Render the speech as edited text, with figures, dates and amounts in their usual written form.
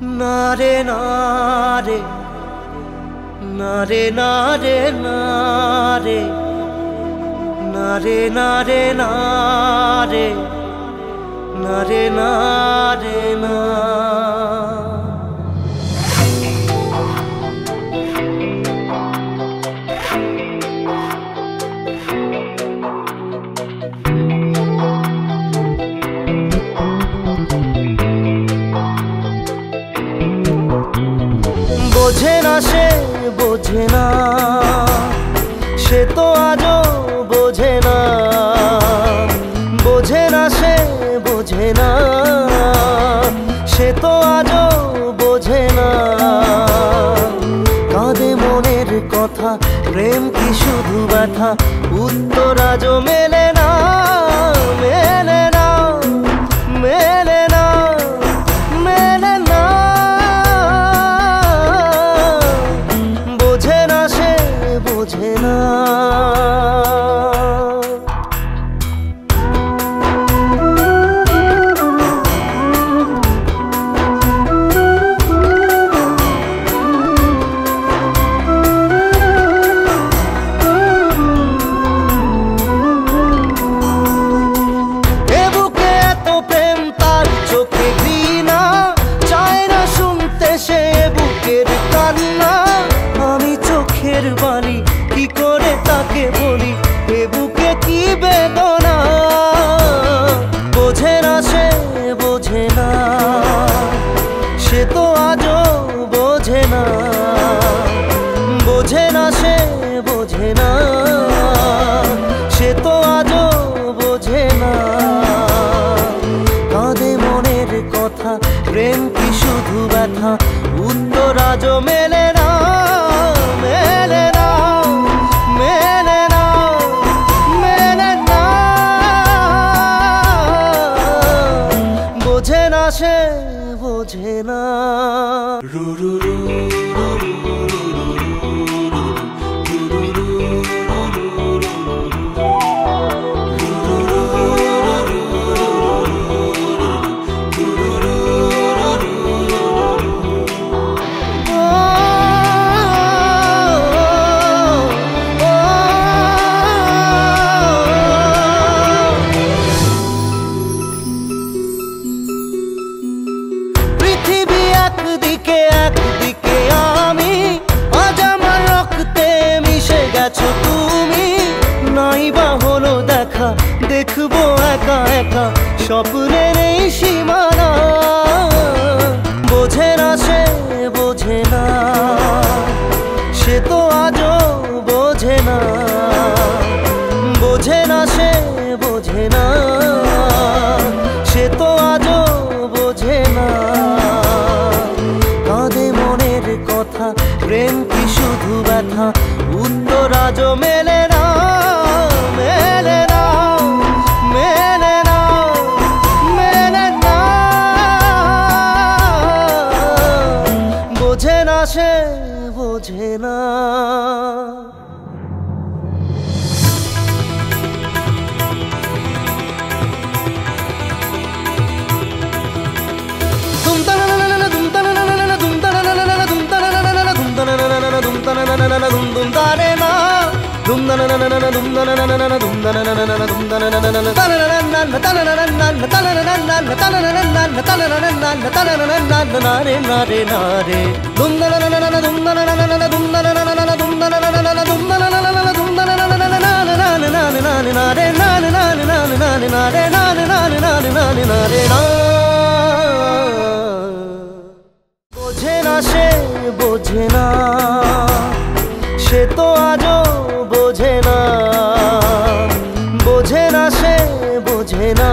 নারে নারে নারে নারে নারে নারে নারে নারে নারে নারে না। বোঝে না সে বোঝে না, সে তো আজও বোঝে না। বোঝে না সে বোঝে না, সে তো আজও বোঝে না। কাঁদে মনের কথা, প্রেম কি শুধু ব্যথা, উত্তর আজও মেলে না, মেলে না, মেলে না, মেলে না। বোঝে না সে বোঝে না। বাণী কি করে তাকে বলি, এ বুকে কি বেদনা। বোঝে না সে বোঝে না, সে তো আজও বোঝে না। বোঝে না সে বোঝে না, সে তো আজও বোঝে না। কাঁদে মনের কথা, প্রেম কি শুধু ব্যথা, উত্তর আজও মেলে না, মেলে না, মেলে না, মেলে না। বোঝে না সে বোঝে না। একদিকে একদিকে আমি, আজ আমার রক্তে মিশে গেছো তুমি। নাই বা হলো দেখা, দেখবো একা একা স্বপ্নের এই সীমানা। বোঝে না সে বোঝে না, সে তো আজও বোঝে না। বোঝে না সে বোঝে না, সে তো আজও বোঝে না। কাঁদে মনের কথা, প্রেম কি শুধু ব্যথা, উত্তর আজও মেলে না, মেলে না, মেলে না, মেলে না। বোঝে না সে বোঝে না। বোঝে না সে বোঝে না, সে তো আজও বোঝে না। বোঝে না সে বোঝে না।